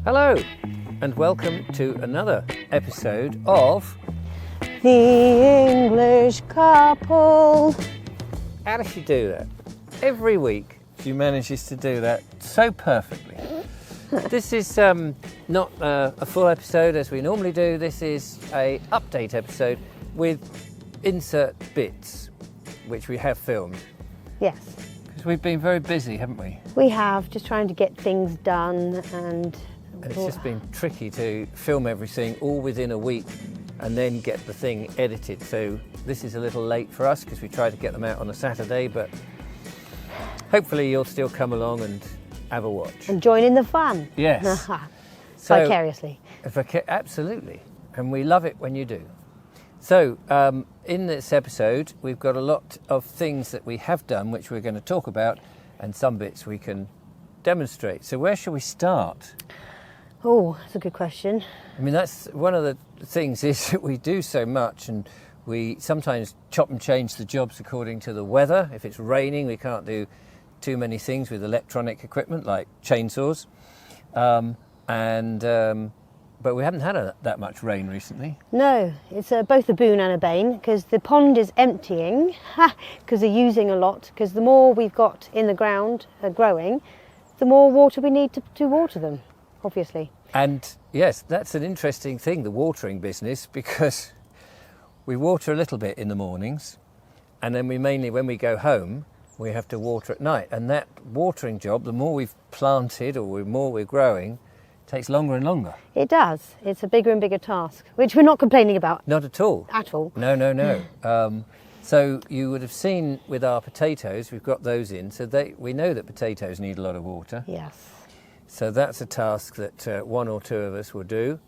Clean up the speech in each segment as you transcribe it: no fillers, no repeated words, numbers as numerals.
Hello, and welcome to another episode of The English Couple. How does she do that? Every week she manages to do that so perfectly. This is not a full episode as we normally do. This is a update episode with insert bits which we have filmed. Yes, Because we've been very busy, haven't we? we have, just trying to get things done And it's just been tricky to film everything all within a week and then get the thing edited. So this is a little late for us because we tried to get them out on a Saturday, but hopefully you'll still come along and have a watch. and join in the fun. Yes. Vicariously. Absolutely. And we love it when you do. So in this episode, we've got a lot of things that we have done, which we're going to talk about, and some bits we can demonstrate. So where shall we start? Oh, that's a good question. I mean, that's one of the things is that we do so much, and we sometimes chop and change the jobs according to the weather. If it's raining, we can't do too many things with electronic equipment like chainsaws. But we haven't had that much rain recently. No, it's both a boon and a bane because the pond is emptying because they're using a lot, because the more we've got in the ground growing, the more water we need to water them, obviously. And yes, that's an interesting thing, the watering business, because we water a little bit in the mornings, and then we mainly, when we go home, we have to water at night. And that watering job, the more we've planted or the more we're growing, takes longer and longer. It does. It's a bigger and bigger task, which we're not complaining about. Not at all. At all. No. So you would have seen with our potatoes, we've got those in, so we know that potatoes need a lot of water. Yes. So that's a task that one or two of us will do,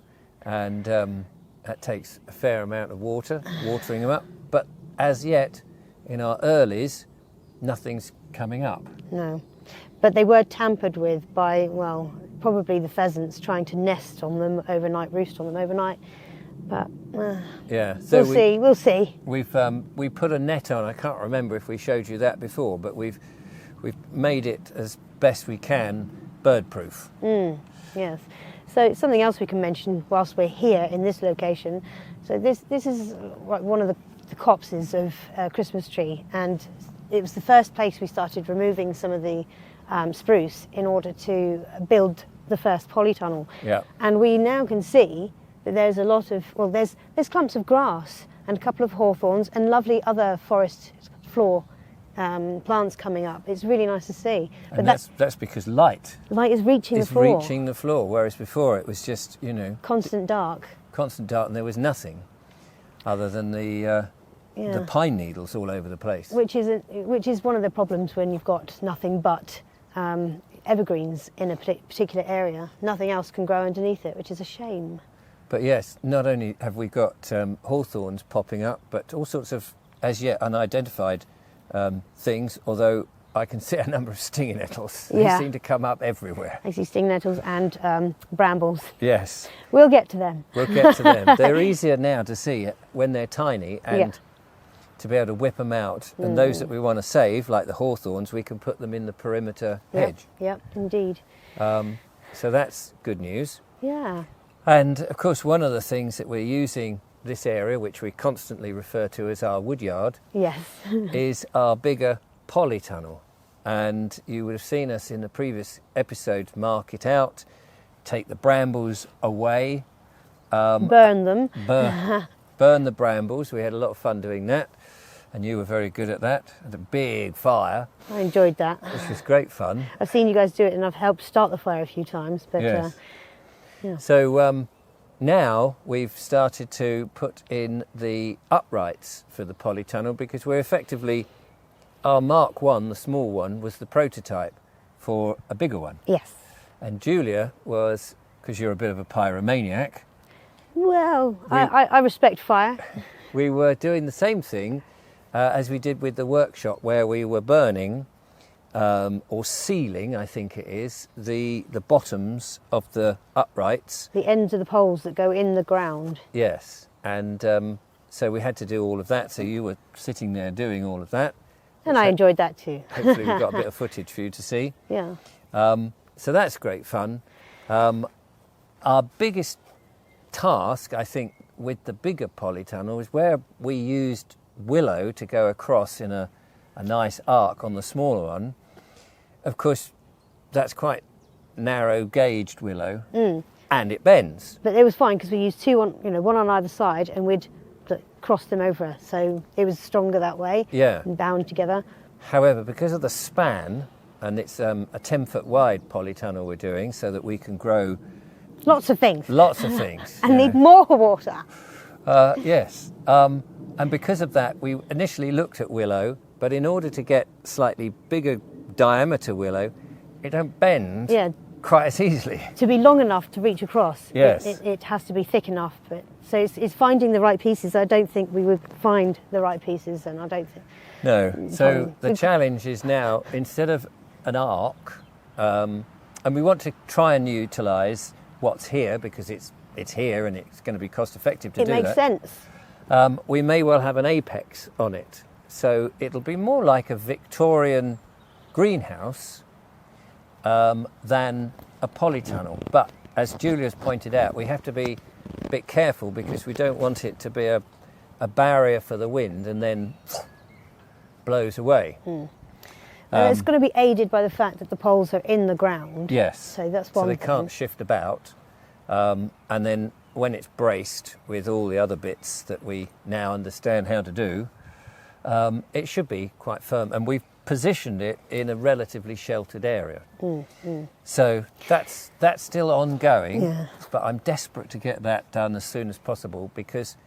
and that takes a fair amount of water, watering them up. But as yet, in our earlies, nothing's coming up. No. But they were tampered with by, well, probably the pheasants trying to nest on them overnight, roost on them overnight. But yeah, so we'll see. We put a net on. I can't remember if we showed you that before, but we've made it as best we can bird-proof. Yes. So something else we can mention whilst we're here in this location. So this is one of the copses of a Christmas tree, and it was the first place we started removing some of the spruce in order to build the first polytunnel. Yeah. And we now can see that there's a lot of, well, there's clumps of grass and a couple of hawthorns and lovely other forest floor plants coming up. It's really nice to see. And that's because light is reaching the floor. It's reaching the floor, whereas before it was just, constant dark. Constant dark, and there was nothing other than the pine needles all over the place. Which is one of the problems when you've got nothing but evergreens in a particular area. Nothing else can grow underneath it, which is a shame. But yes, not only have we got hawthorns popping up, but all sorts of as yet unidentified things, although I can see a number of stinging nettles. They seem to come up everywhere. I see stinging nettles and brambles. Yes. We'll get to them. We'll get to them. They're easier now to see when they're tiny and to be able to whip them out. And those that we want to save, like the hawthorns, we can put them in the perimeter hedge. Yep, indeed. So that's good news. Yeah. And of course, one of the things that we're using this area, which we constantly refer to as our woodyard, Yes. is our bigger polytunnel. And you would have seen us in the previous episode mark it out, take the brambles away. Burn them. Burn the brambles. We had a lot of fun doing that, and you were very good at that. Had a big fire. I enjoyed that. Which was great fun. I've seen you guys do it, and I've helped start the fire a few times. But yes. Yeah. So now we've started to put in the uprights for the polytunnel, because we're effectively, our Mark 1, the small one, was the prototype for a bigger one. Yes. And Julia was, because you're a bit of a pyromaniac. Well, I respect fire. We were doing the same thing as we did with the workshop, where we were burning or sealing, I think it is, the bottoms of the uprights. The ends of the poles that go in the ground. Yes, and so we had to do all of that. So you were sitting there doing all of that. And I enjoyed that too. Hopefully we've got a bit of footage for you to see. Yeah. So that's great fun. our biggest task, I think, with the bigger polytunnel is where we used willow to go across in a nice arc on the smaller one. Of course, that's quite narrow gauged willow, and it bends. But it was fine because we used two on, one on either side, and we'd cross them over, so it was stronger that way. Yeah. And bound together. However, because of the span, and it's a 10-foot wide polytunnel we're doing, so that we can grow lots of things. And need more water. Yes. And because of that, we initially looked at willow, but in order to get slightly bigger diameter willow, it don't bend quite as easily. To be long enough to reach across, yes. it has to be thick enough. So it's finding the right pieces. I don't think we would find the right pieces, and I don't think... No. So the challenge is now, instead of an arc, and we want to try and utilise what's here, because it's here and it's going to be cost effective to do that. It makes sense. We may well have an apex on it. So it'll be more like a Victorian greenhouse than a polytunnel. But as Julia's pointed out, we have to be a bit careful because we don't want it to be a barrier for the wind and then blows away. It's going to be aided by the fact that the poles are in the ground. Yes. So that's one So they thing. can't shift about. And then when it's braced with all the other bits that we now understand how to do, it should be quite firm. And we've positioned it in a relatively sheltered area. So that's still ongoing, but I'm desperate to get that done as soon as possible because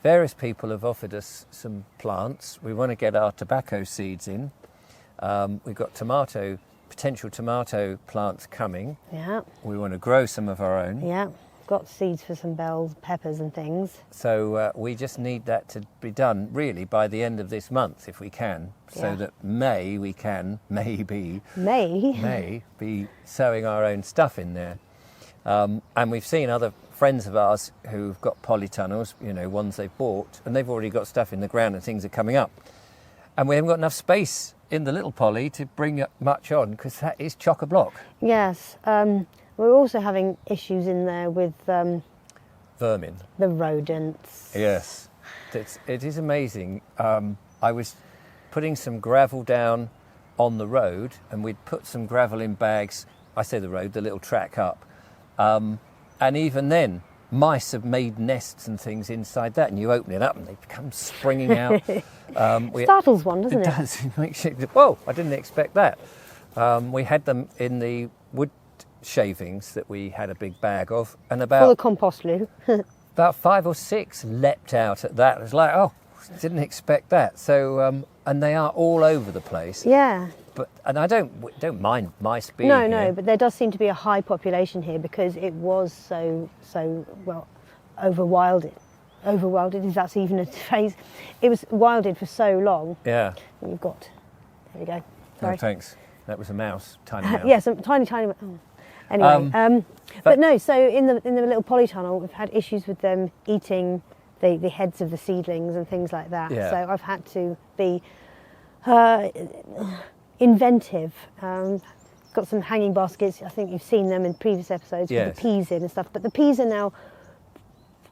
various people have offered us some plants. We want to get our tobacco seeds in. We've got potential tomato plants coming. Yeah. We want to grow some of our own. Yeah. Got seeds for some bell peppers and things. So we just need that to be done really by the end of this month if we can, so that May we can maybe be sowing our own stuff in there. And we've seen other friends of ours who've got polytunnels, ones they've bought, and they've already got stuff in the ground and things are coming up. And we haven't got enough space in the little poly to bring much on because that is chock-a-block. Yes. We're also having issues in there with vermin. The rodents. Yes. It is amazing. I was putting some gravel down on the road and we'd put some gravel in bags. I say the road, the little track up. And even then, mice have made nests and things inside that, and you open it up and they come springing out. Startles one, doesn't it? It does. It makes you, whoa, I didn't expect that. We had them in the wood shavings that we had a big bag of, and Full of compost loo. about 5 or 6 leapt out at that. It was like, oh, didn't expect that. So, and they are all over the place. Yeah. And I don't mind mice being No, here. but there does seem to be a high population here because it was so well overwilded. Overwilded, if that's even a phrase. It was wilded for so long. Yeah. And you've got, there we go. No, Sorry. thanks. That was a mouse, tiny mouse. Yes, tiny. Oh. Anyway, but no. So in the little polytunnel, we've had issues with them eating the heads of the seedlings and things like that. Yeah. So I've had to be inventive. Got some hanging baskets. I think you've seen them in previous episodes with the peas in and stuff. But the peas are now.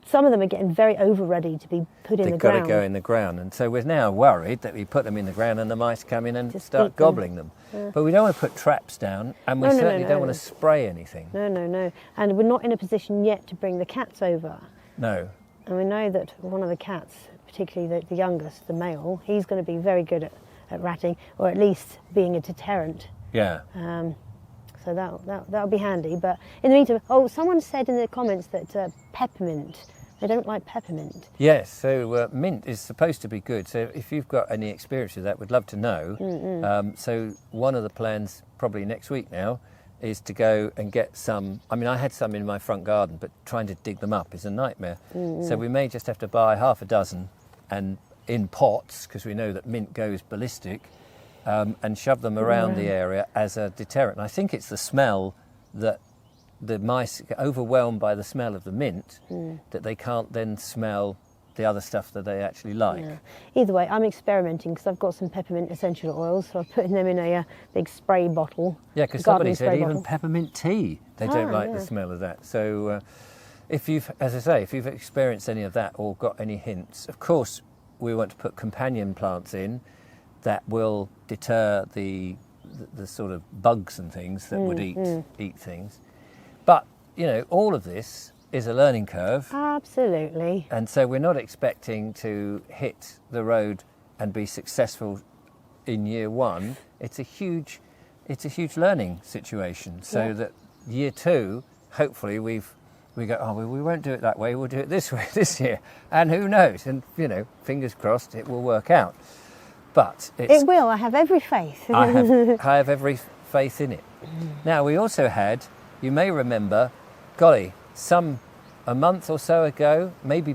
Some of them are getting very over ready to be put in the ground. They've got to go in the ground. And so we're now worried that we put them in the ground and the mice come in and Just start gobbling them. Yeah. But we don't want to put traps down, and we certainly don't want to spray anything. No. And we're not in a position yet to bring the cats over. No. And we know that one of the cats, particularly the youngest, the male, he's going to be very good at ratting, or at least being a deterrent. Yeah. So that'll be handy. But in the meantime, someone said in the comments that peppermint, they don't like peppermint. Yes, so mint is supposed to be good. So if you've got any experience with that, we'd love to know. So one of the plans, probably next week now, is to go and get some. I mean, I had some in my front garden, but trying to dig them up is a nightmare. So we may just have to buy half a dozen and in pots, because we know that mint goes ballistic, and shove them around the area as a deterrent. And I think it's the smell that the mice get overwhelmed by the smell of the mint that they can't then smell the other stuff that they actually like. Yeah. Either way, I'm experimenting because I've got some peppermint essential oils, so I'm putting them in a big spray bottle. Yeah, because somebody said even peppermint tea, they don't like the smell of that. So if you've, as I say, if you've experienced any of that or got any hints, of course we want to put companion plants in that will deter the sort of bugs and things that would eat things. But, you know, all of this is a learning curve. Absolutely. And so we're not expecting to hit the road and be successful in year one. It's a huge learning situation. So that year two, hopefully we go, oh, well, we won't do it that way, we'll do it this way this year. And who knows? And, you know, fingers crossed it will work out. But it will, I have every faith. I have every faith in it. Now, we also had, you may remember, golly, a month or so ago, maybe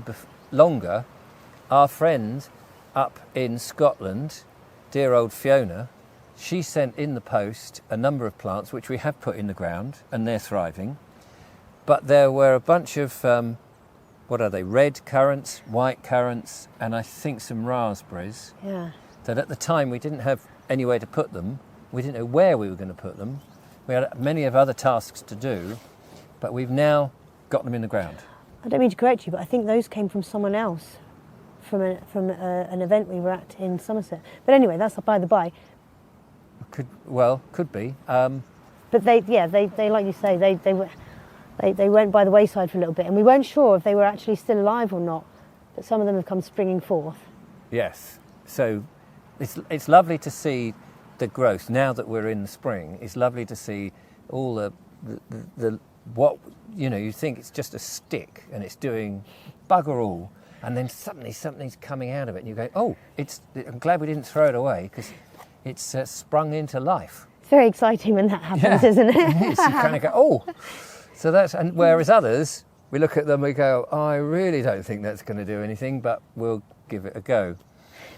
longer, our friend up in Scotland, dear old Fiona, she sent in the post a number of plants which we have put in the ground and they're thriving. But there were a bunch of, what are they, red currants, white currants, and I think some raspberries. Yeah. That at the time we didn't have anywhere to put them. We didn't know where we were going to put them. We had many of other tasks to do, but we've now got them in the ground. I don't mean to correct you, but I think those came from someone else, from an event we were at in Somerset. But anyway, that's by the by. Could be. But they like you say, they went by the wayside for a little bit, and we weren't sure if they were actually still alive or not. But some of them have come springing forth. Yes. So it's lovely to see the growth now that we're in the spring. It's lovely to see all the what, you know, you think it's just a stick and it's doing bugger all, and then suddenly something's coming out of it and you go, oh, I'm glad we didn't throw it away because it's sprung into life. It's very exciting when that happens, isn't it? It is. You kind of go, oh. So and whereas others, we look at them, we go, oh, I really don't think that's going to do anything, but we'll give it a go.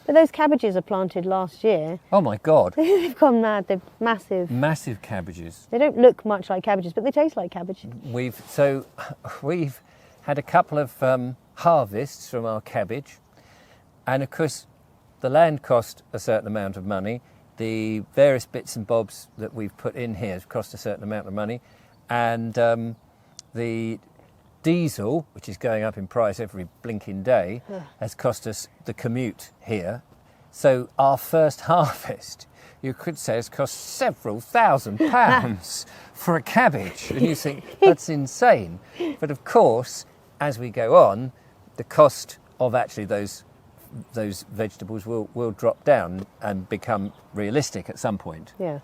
But those cabbages are planted last year. Oh my God. They've gone mad, they're massive. Massive cabbages. They don't look much like cabbages, but they taste like cabbage. We've had a couple of harvests from our cabbage, and of course the land cost a certain amount of money. The various bits and bobs that we've put in here have cost a certain amount of money, and the diesel, which is going up in price every blinking day, has cost us the commute here. So our first harvest, you could say, has cost several £1,000s for a cabbage. And you think, that's insane. But of course, as we go on, the cost of actually those vegetables will drop down and become realistic at some point. Yes.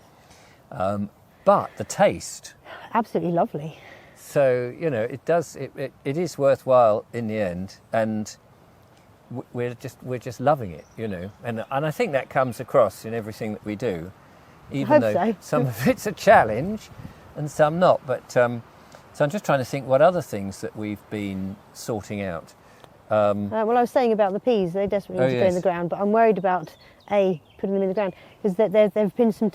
But the taste... Absolutely lovely. So, you know, it is worthwhile in the end, and we're just loving it, you know. And I think that comes across in everything that we do, even though some of it's a challenge and some not. But so I'm just trying to think what other things that we've been sorting out. Well, I was saying about the peas, they desperately need to go in the ground, but I'm worried about putting them in the ground, because there have been some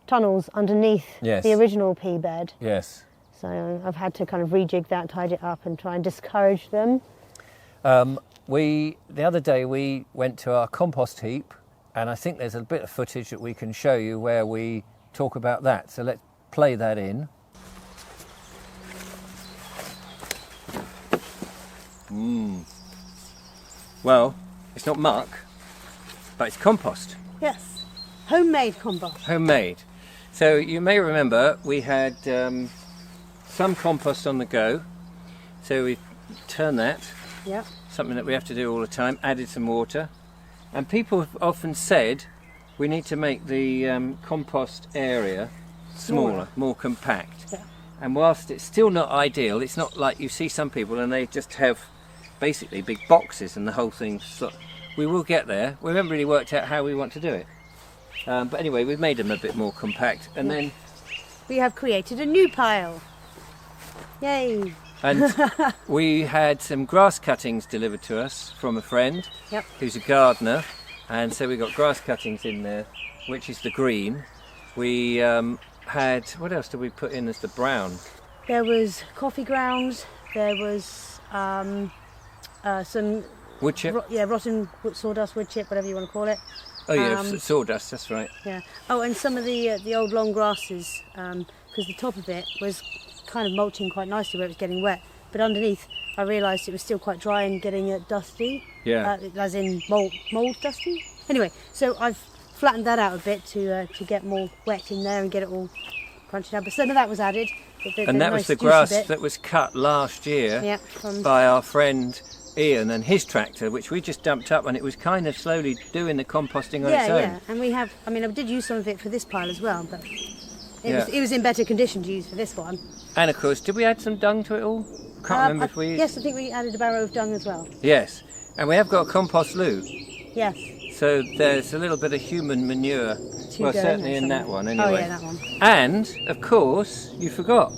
tunnels underneath the original pea bed. Yes. So I've had to kind of rejig that, tidy it up and try and discourage them. The other day we went to our compost heap, and I think there's a bit of footage that we can show you where we talk about that. So let's play that in. Well, it's not muck, but it's compost. Yes, homemade compost. Homemade. So you may remember we had some compost on the go, so we turned that, something that we have to do all the time, added some water, and people have often said we need to make the compost area smaller, more compact. Yeah. And whilst it's still not ideal, it's not like you see some people and they just have basically big boxes and the whole thing. We will get there. We haven't really worked out how we want to do it. But anyway, we've made them a bit more compact, and then we have created a new pile. Yay! And we had some grass cuttings delivered to us from a friend who's a gardener, and so we got grass cuttings in there, which is the green. We had, what else did we put in as the brown? There was coffee grounds, there was some Wood chip? rotten sawdust, wood chip, whatever you want to call it. Oh yeah, sawdust, that's right. Yeah. Oh, and some of the old long grasses, because the top of it was kind of mulching quite nicely where it was getting wet, but underneath I realised it was still quite dry and getting dusty. Yeah. As in mould dusty. Anyway, so I've flattened that out a bit to get more wet in there and get it all crunched down. But some of that was added. And that was the grass that was cut last year by our friend Ian and his tractor, which we just dumped up, and it was kind of slowly doing the composting on its own. Yeah, and I did use some of it for this pile as well, but it was in better condition to use for this one. And of course, did we add some dung to it all? Can't remember if we... Yes, I think we added a barrow of dung as well. Yes, and we have got a compost loo. Yes. So there's a little bit of human manure, well certainly in that one anyway. Oh yeah, that one. And, of course, you forgot,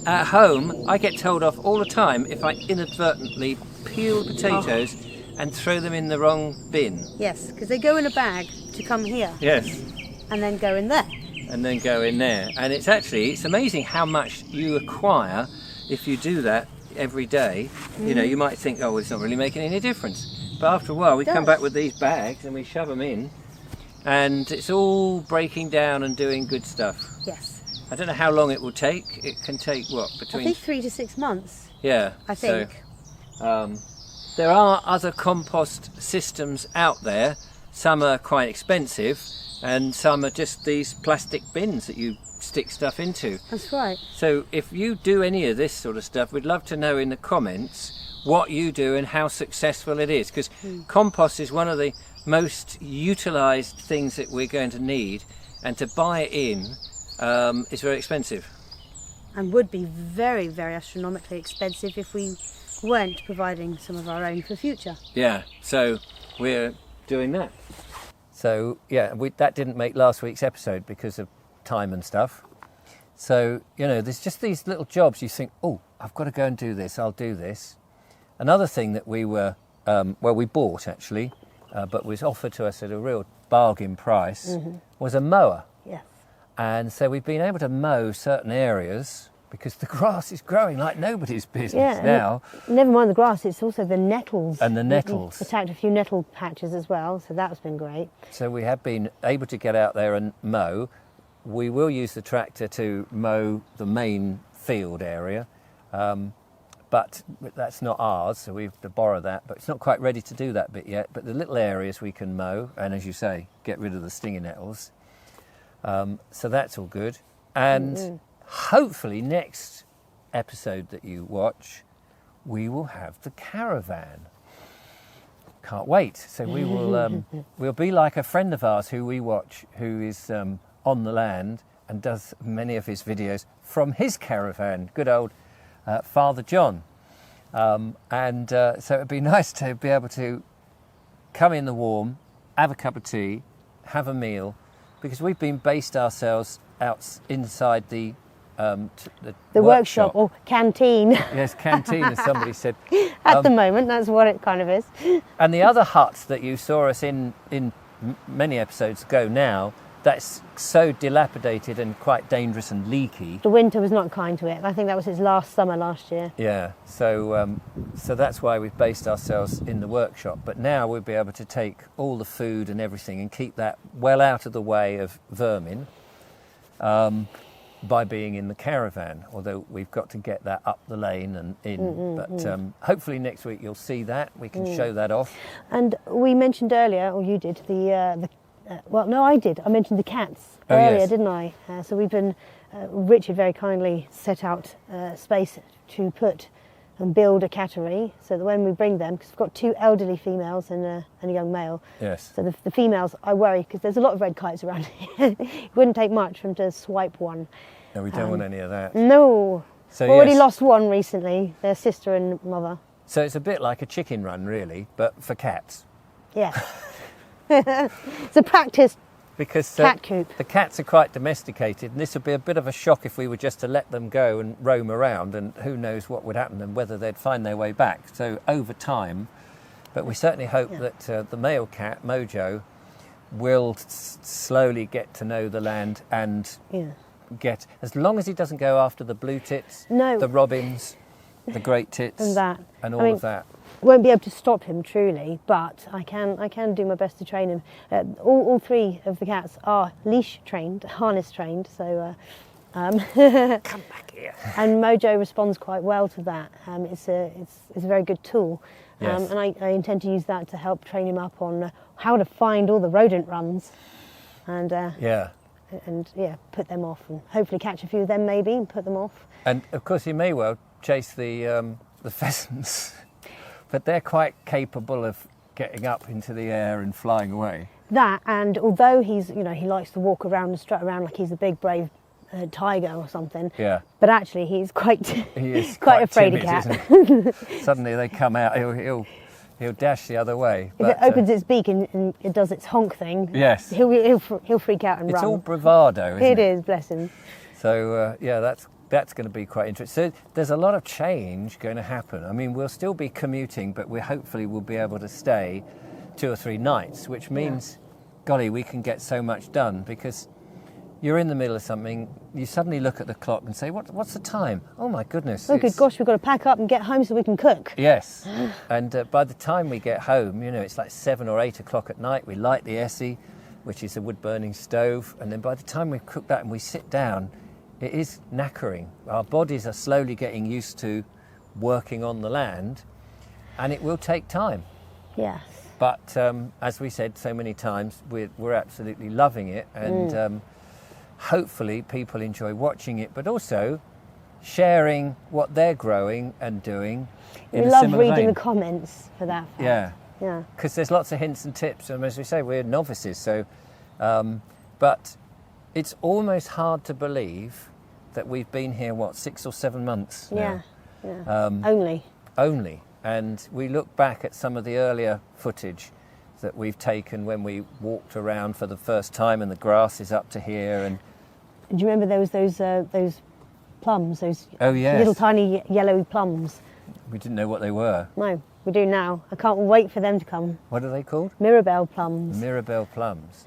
at home I get told off all the time if I inadvertently peel potatoes and throw them in the wrong bin. Yes, because they go in a bag to come here. Yes. And then go in there. And then go in there. And it's amazing how much you acquire if you do that every day. You know, you might think, oh, it's not really making any difference. But after a while, we come back with these bags and we shove them in, and it's all breaking down and doing good stuff. Yes. I don't know how long it will take. It can take, between... I think 3 to 6 months. Yeah. I think. So, there are other compost systems out there. Some are quite expensive, and some are just these plastic bins that you stick stuff into. That's right. So if you do any of this sort of stuff, we'd love to know in the comments what you do and how successful it is, because compost is one of the most utilised things that we're going to need, and to buy it in is very expensive. And would be very, very astronomically expensive if we weren't providing some of our own for the future. Yeah, so we're doing that. So yeah, that didn't make last week's episode because of time and stuff. So, you know, there's just these little jobs you think, oh, I've got to go and do this, I'll do this. Another thing that we bought actually, but was offered to us at a real bargain price, was a mower. Yes. And so we've been able to mow certain areas because the grass is growing like nobody's business now. Never mind the grass, it's also the nettles. And the nettles. We've attacked a few nettle patches as well, so that's been great. So we have been able to get out there and mow. We will use the tractor to mow the main field area. But that's not ours, so we have to borrow that. But it's not quite ready to do that bit yet. But the little areas we can mow, and as you say, get rid of the stinging nettles. So that's all good. And hopefully next episode that you watch, we will have the caravan. Can't wait. So we will we'll be like a friend of ours who we watch, who is on the land and does many of his videos from his caravan. Good old Father John. So it'd be nice to be able to come in the warm, have a cup of tea, have a meal, because we've been based ourselves out inside the workshop or canteen. Yes, canteen, as somebody said. At the moment, that's what it kind of is. And the other hut that you saw us in many episodes ago now, that's so dilapidated and quite dangerous and leaky. The winter was not kind to it. I think that was its last summer last year. Yeah, so that's why we've based ourselves in the workshop. But now we'll be able to take all the food and everything and keep that well out of the way of vermin by being in the caravan, although we've got to get that up the lane and in. But hopefully next week you'll see that. We can show that off. And we mentioned earlier, or you did, I did. I mentioned the cats earlier, didn't I? So we've been, Richard very kindly set out space to put and build a cattery so that when we bring them, because we've got 2 elderly females and a young male. Yes. So the females, I worry, because there's a lot of red kites around here. It wouldn't take much for them to swipe one. No, we don't want any of that. No. So already lost one recently, their sister and mother. So it's a bit like a chicken run, really, but for cats. Yeah. It's a practice because cat coop. The cats are quite domesticated, and this would be a bit of a shock if we were just to let them go and roam around, and who knows what would happen and whether they'd find their way back. So over time, but we certainly hope that the male cat, Mojo, will slowly get to know the land and get, as long as he doesn't go after the blue tits, the robins. the great tits and that. and all of that. Won't be able to stop him truly, but I can do my best to train him. All three of the cats are leash trained, harness trained, so Come back here. and Mojo responds quite well to that. It's a very good tool, Yes. and I intend to use that to help train him up on how to find all the rodent runs, and put them off, and hopefully catch a few of them maybe and put them off. And of course, he may well chase the pheasants, but they're quite capable of getting up into the air and flying away. That, and although he likes to walk around and strut around like he's a big brave tiger or something. Yeah. But actually, he's quite He is quite afraid timid, of cats. isn't he? Suddenly they come out. He'll dash the other way. If it opens its beak and it does its honk thing, yes, he'll freak out and it's run. all bravado, isn't it? It is, bless him. So that's going to be quite interesting. So there's a lot of change going to happen. I mean, we'll still be commuting, but we hopefully will be able to stay 2 or 3 nights, which means, golly, we can get so much done, because you're in the middle of something, you suddenly look at the clock and say, what's the time? Oh my goodness. Oh good gosh, we've got to pack up and get home so we can cook. Yes, and by the time we get home, it's like 7 or 8 o'clock at night. We light the essie, which is a wood-burning stove, and then by the time we've cooked that and we sit down, it is knackering. Our bodies are slowly getting used to working on the land, and it will take time. Yes. But as we said so many times, we're absolutely loving it, and hopefully people enjoy watching it, but also sharing what they're growing and doing. We love reading the comments for that fact. Yeah, because there's lots of hints and tips, and as we say, we're novices, so but it's almost hard to believe that we've been here 6 or 7 months now. Only, and we look back at some of the earlier footage that we've taken when we walked around for the first time and the grass is up to here. And do you remember there was those plums, those yes, little tiny yellow plums? We didn't know what they were. No, we do now. I can't wait for them to come. What are they called? Mirabelle plums. Mirabelle plums.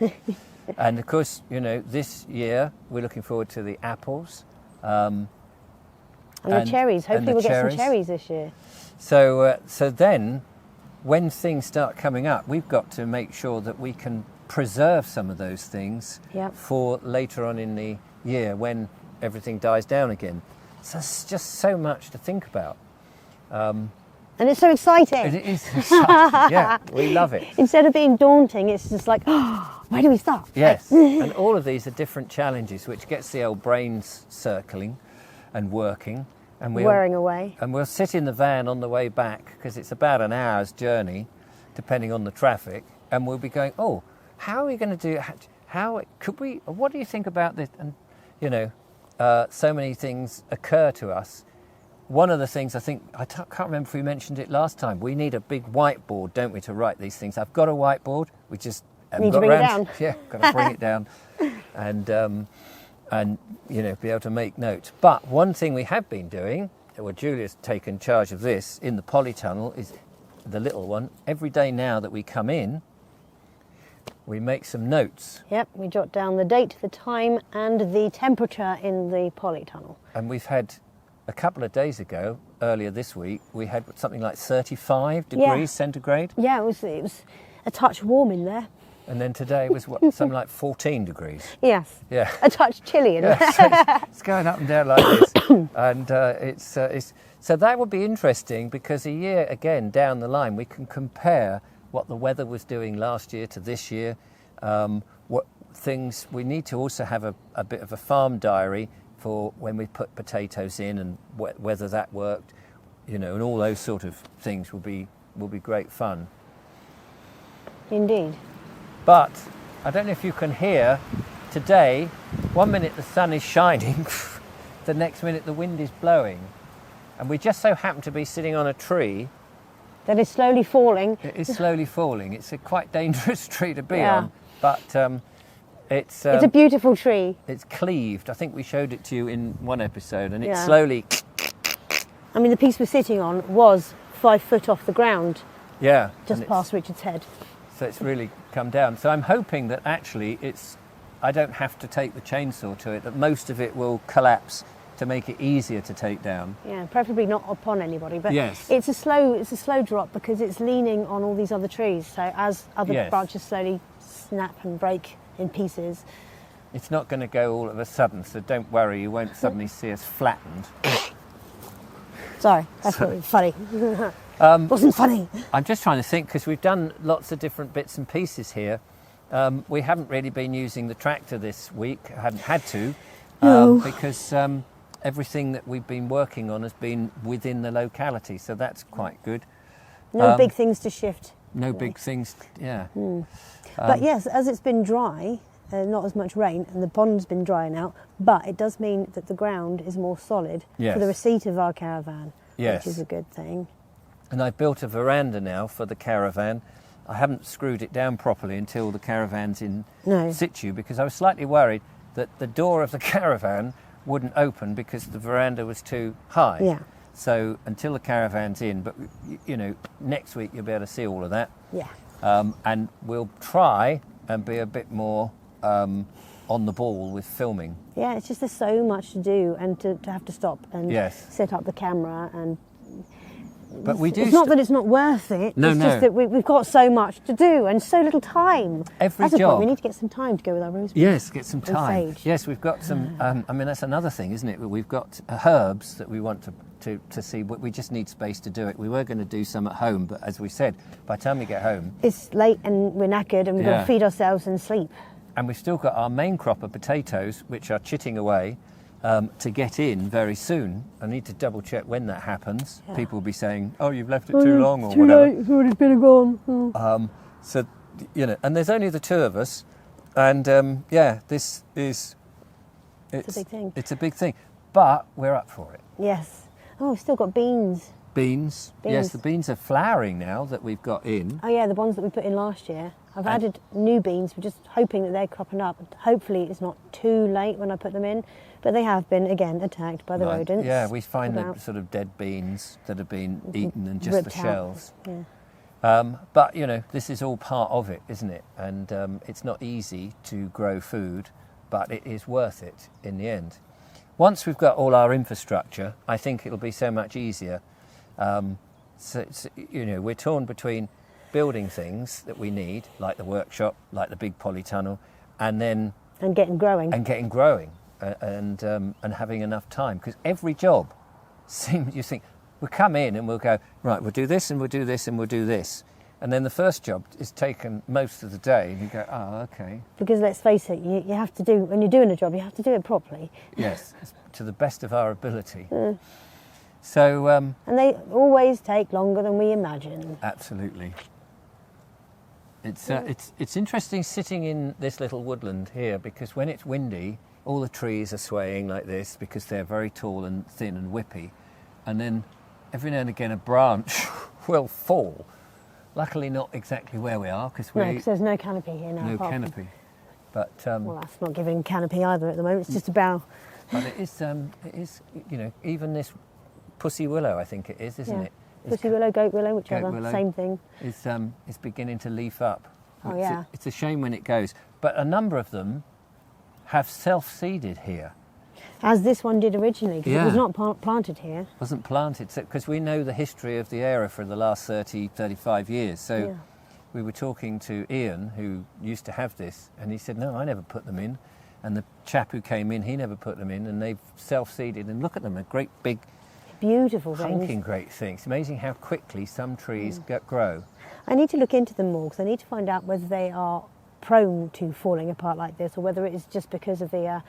And of course, this year we're looking forward to the apples. And the cherries. Hopefully we'll get some cherries this year. So then, when things start coming up, we've got to make sure that we can preserve some of those things for later on in the year when everything dies down again. So it's just so much to think about. And it's so exciting. It is exciting. Yeah, we love it. Instead of being daunting, it's just like, where do we start? Yes, and all of these are different challenges, which gets the old brains circling and working. And whirring away. And we'll sit in the van on the way back, because it's about an hour's journey, depending on the traffic, and we'll be going, how are we going to do it? What do you think about this? And, so many things occur to us. One of the things I can't remember if we mentioned it last time, we need a big whiteboard, don't we, to write these things. I've got a whiteboard, we just haven't got around. Yeah, got to bring it down and be able to make notes. But one thing we have been doing, Julia's taken charge of this in the polytunnel, is the little one. Every day now that we come in, we make some notes. Yep, we jot down the date, the time, and the temperature in the polytunnel. And we've had a couple of days ago, earlier this week, we had something like 35 degrees centigrade. Yeah, it was a touch warm in there. And then today was something like 14 degrees. Yes. Yeah. A touch chilly in there. Yeah, so it's going up and down like this, and it's so that would be interesting, because a year again down the line we can compare what the weather was doing last year to this year. What things we need to also have a bit of a farm diary for when we put potatoes in, and whether that worked, and all those sort of things will be great fun. Indeed. But I don't know if you can hear, today, 1 minute the sun is shining, the next minute the wind is blowing. And we just so happen to be sitting on a tree. That is slowly falling. It is slowly falling. It's a quite dangerous tree to be on, but it's a beautiful tree. It's cleaved. I think we showed it to you in one episode, and it's slowly... I mean, the piece we're sitting on was 5 foot off the ground. Yeah. Just past Richard's head. So it's really come down. So I'm hoping that actually I don't have to take the chainsaw to it, that most of it will collapse to make it easier to take down. Yeah, preferably not upon anybody. But Yes. it's a slow drop because it's leaning on all these other trees. So as other Yes. branches slowly snap and break in pieces. It's not going to go all of a sudden, so don't worry, you won't suddenly see us flattened. Sorry, that's what was funny. Wasn't funny. I'm just trying to think, because we've done lots of different bits and pieces here. We haven't really been using the tractor this week, hadn't had to, No. because everything that we've been working on has been within the locality, so that's quite good. No big things to shift. No big things, yeah. But yes, as it's been dry, not as much rain, and the pond's been drying out, but it does mean that the ground is more solid Yes. for the receipt of our caravan, Yes. which is a good thing. And I've built a veranda now for the caravan. I haven't screwed it down properly until the caravan's in No. situ, because I was slightly worried that the door of the caravan wouldn't open because the veranda was too high. Yeah. So until the caravan's in, but you know, next week you'll be able to see all of that. Yeah. And we'll try and be a bit more on the ball with filming. Yeah, it's just there's so much to do, and to have to stop and Yes. set up the camera, and But we do. it's not that it's not worth it. No, it's no. just that we've got so much to do and so little time. Every That's the job. point. We need to get some time to go with our rosemary. Yes, get some And time. sage. Yes, we've got some. I mean, that's another thing, isn't it? We've got herbs that we want to see, but we just need space to do it. We were going to do some at home, but as we said, by the time we get home, It's late and we're knackered and we've got Yeah. to feed ourselves and sleep. and we've still got our main crop of potatoes, which are chitting away, to get in very soon. I need to double check when that happens. Yeah. People will be saying, "Oh, you've left it too long," or Too whatever. late, it's already been gone. So, you know, and there's only the two of us, and yeah, this is. It's a big thing. It's a big thing, but we're up for it. Yes. Oh, we've still got beans. Beans. Yes, Beans. the beans are flowering now that we've got in. Oh yeah, the ones that we put in last year. I've And- added new beans. We're just hoping that they're cropping up. Hopefully it's not too late when I put them in, but they have been again attacked by the Right. rodents. Yeah, we find the about- sort of dead beans that have been eaten and just ripped the out. shells. Yeah. But you know, this is all part of it, isn't it? And it's not easy to grow food, but it is worth it in the end. Once we've got all our infrastructure, I think it'll be so much easier. So, you know, we're torn between building things that we need, like the workshop, like the big polytunnel, and then And getting growing. getting growing and having enough time, because every job seems, you think, we'll come in and we'll go, right, we'll do this and we'll do this and we'll do this, and then the first job is taken most of the day and you go, oh, okay, Because let's face it, you have to do, when you're doing a job, you have to do it properly. yes, it's to the best of our ability. So And they always take longer than we imagine. absolutely. It's interesting sitting in this little woodland here, because when it's windy, all the trees are swaying like this because they're very tall and thin and whippy, and then every now and again a branch will fall. Luckily, not exactly where we are, because No, because there's no canopy here now. no apart from- canopy. But Well, that's not giving canopy either at the moment. It's just a bough. but it is you know, even this pussy willow, I think it is, isn't Yeah. it? It's Pussy willow, goat willow, whichever, willow. same thing. It's beginning to leaf up. Oh, yeah. It's a shame when it goes. But a number of them have self-seeded here. As this one did originally, because it was Yeah. not planted here. Wasn't planted, because we know the history of the area for the last 30, 35 years. So Yeah. we were talking to Ian, who used to have this, and he said, no, I never put them in. And the chap who came in, he never put them in, and they've self-seeded. And look at them, a great big Beautiful things. hunking great things. It's amazing how quickly some trees grow. I need to look into them more, because I need to find out whether they are prone to falling apart like this, or whether it is just because of the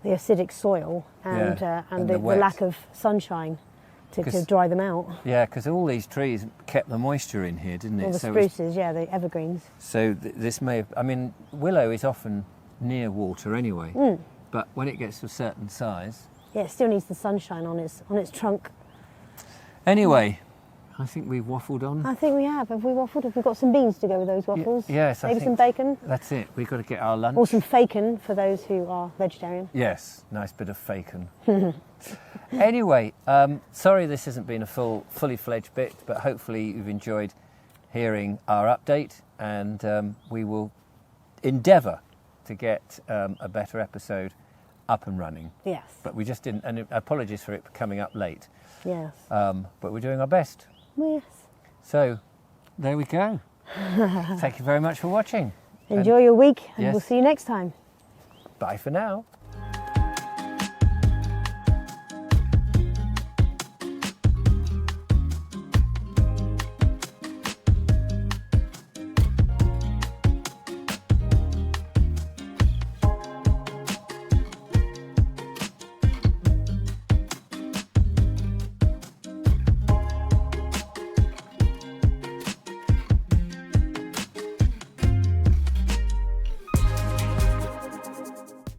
acidic soil and, Yeah, and and the the wet. lack of sunshine to 'Cause- dry them out. Yeah, because all these trees kept the moisture in here, didn't it? All the So it's- spruces, yeah, the evergreens. So this may have, I mean, willow is often near water anyway, but when it gets to a certain size. Yeah, it still needs the sunshine on its trunk. Anyway, I think we've waffled on. I think we have. Have we waffled? Have we got some beans to go with those waffles? yes, I Maybe some think- bacon? That's it. We've got to get our lunch. Or some bacon for those who are vegetarian. Yes, nice bit of bacon. Anyway, sorry this hasn't been a fully fledged bit, but hopefully you've enjoyed hearing our update, and we will endeavour to get a better episode up and running. Yes. But we just didn't, and apologies for it coming up late. Yes. But we're doing our best. Yes. So, there we go. Thank you very much for watching. Enjoy your week, and Yes. we'll see you next time. Bye for now.